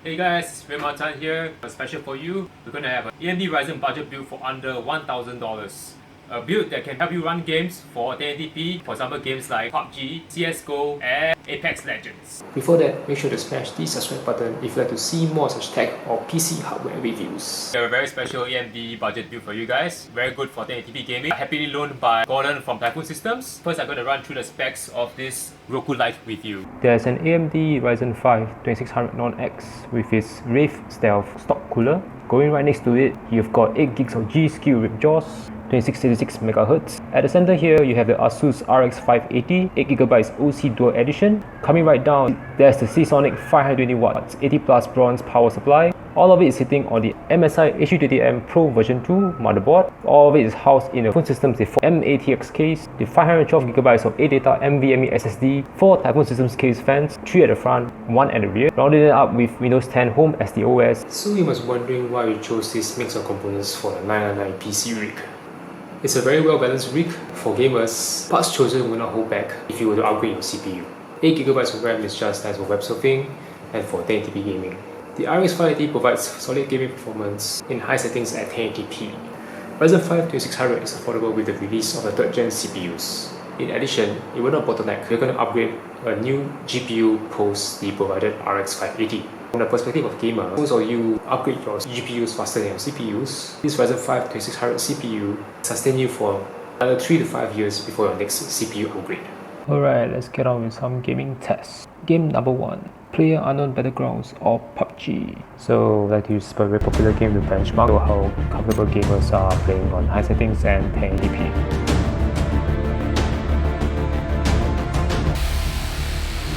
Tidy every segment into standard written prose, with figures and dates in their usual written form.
Hey guys, it's Raymatan here. A special for you. We're gonna have an AMD Ryzen budget build for under $1,000. A build that can help you run games for 1080p, for example games like PUBG, CSGO, and Apex Legends. Before that, make sure to smash the subscribe button if you'd like to see more such tech or PC hardware reviews. We have a very special AMD budget build for you guys. Very good for 1080p gaming. Happily loaned by Gordon from Typhoon Systems. First, I'm going to run through the specs of this Roku Lite with you. There's an AMD Ryzen 5 2600 Non-X with its Wraith Stealth stock cooler. Going right next to it, you've got 8 gigs of G-Skill ripped jaws, 2686 MHz. At the center here, you have the Asus RX 580, 8GB OC Dual Edition. Coming right down, there's the Seasonic 520W 80 plus bronze power supply. All of it is sitting on the MSI H320M Pro version 2 motherboard. All of it is housed in a Typhoon Systems M-ATX case, the 512GB of ADATA NVMe SSD, 4 Typhoon Systems case fans, 3 at the front, 1 at the rear, rounding it up with Windows 10 Home as the OS. So you must be wondering why we chose this mix of components for the 999 PC rig. It's a very well balanced rig for gamers. Parts chosen will not hold back if you were to upgrade your CPU. 8GB of RAM is just nice for web surfing and for 1080p gaming. The RX 580 provides solid gaming performance in high settings at 1080p. Ryzen 5 2600 is affordable with the release of the 3rd gen CPUs. In addition, it will not bottleneck. You're going to upgrade a new GPU post the provided RX 580. From the perspective of gamers, most of you upgrade your GPUs faster than your CPUs. This Ryzen 5 2600 CPU sustain you for another 3 to 5 years before your next CPU upgrade. Alright, let's get on with some gaming tests. Game number 1, PlayerUnknown's Battlegrounds or PUBG. So, like to use a very popular game to benchmark how comfortable gamers are playing on high settings and 1080p.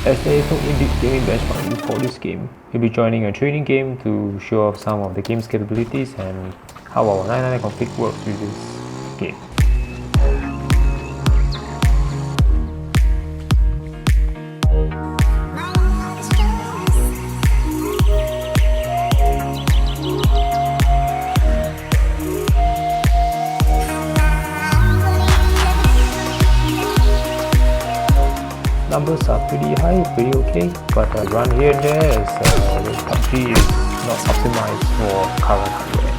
As there is no in-depth gaming benchmarking for this game, we'll be joining a training game to show off some of the game's capabilities and how our 999 config works with this game. Numbers are pretty high, pretty okay, but run here and there as PUBG is not optimized for current hardware.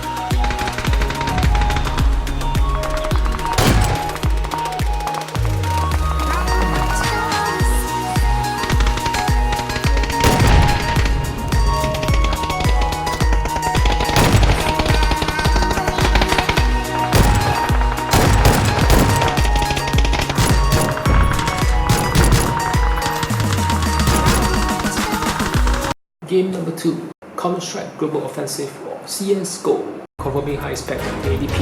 Game number 2, Counter-Strike Global Offensive or CSGO. Confirming high spec at 1080p.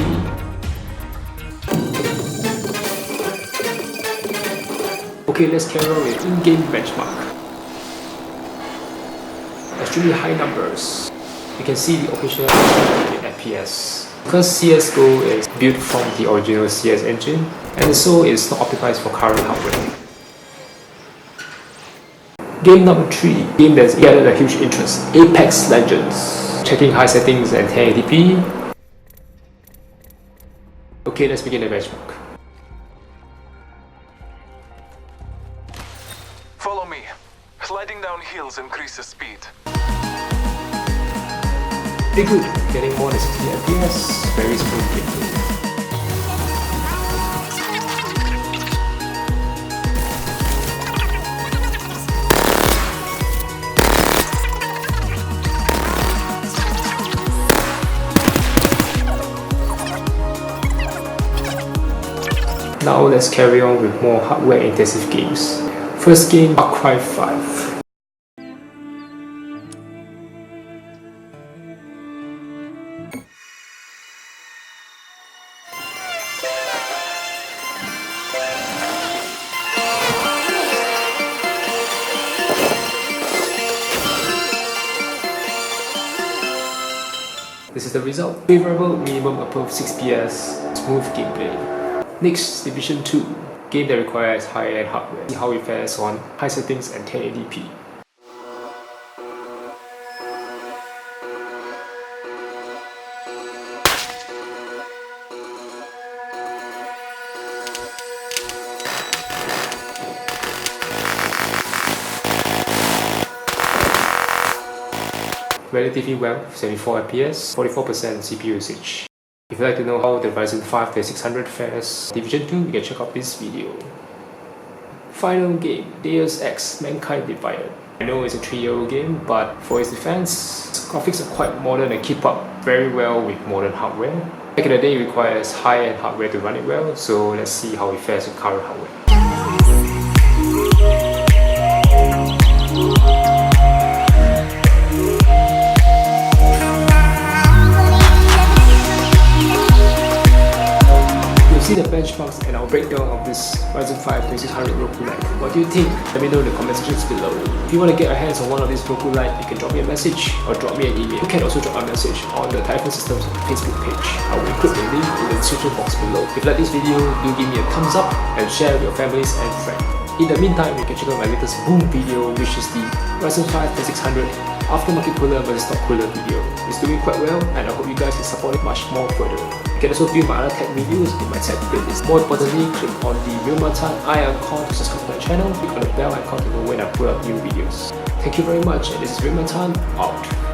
Okay, let's carry on with in-game benchmark. Extremely high numbers. You can see the operational in FPS. Because CSGO is built from the original CS engine, and so it's not optimized for current hardware. Game number 3, game that's gathered a huge interest, Apex Legends. Checking high settings and 1080p. Okay, let's begin the benchmark. Follow me. Sliding down hills increases speed. Pretty good, getting more than 60 FPS, very smooth gameplay. Now let's carry on with more hardware intensive games. First game, Far Cry 5. This is the result. Favorable minimum above 6 PS, smooth gameplay. Next, Division 2, game that requires high-end hardware. See how it fares on high settings and 1080p. relatively well, 74 FPS, 44% CPU usage. If you'd like to know how the Ryzen 5 3600 fares Division 2, you can check out this video. Final game, Deus Ex Mankind Divided. I know it's a 3-year-old game, but for its defense, graphics are quite modern and keep up very well with modern hardware. Back in the day, it requires high-end hardware to run it well, so let's see how it fares with current hardware. See the benchmarks and our breakdown of this Ryzen 5 2600 Roku Lite. What do you think? Let me know in the comment sections below. If you want to get your hands on one of these Roku Lite, you can drop me a message or drop me an email. You can also drop a message on the Typhoon Systems Facebook page. I will include the link in the description box below. If you like this video, do give me a thumbs up and share with your families and friends. In the meantime, you can check out my latest boom video, which is the Ryzen 5 2600 aftermarket cooler versus stock cooler video. It's doing quite well, and I hope you guys can support it much more further. You can also view my other tech videos in my tech playlist. More importantly, click on the Wilmatan icon to subscribe to my channel. Click on the bell icon to know when I put up new videos. Thank you very much, and this is Wilmatan out.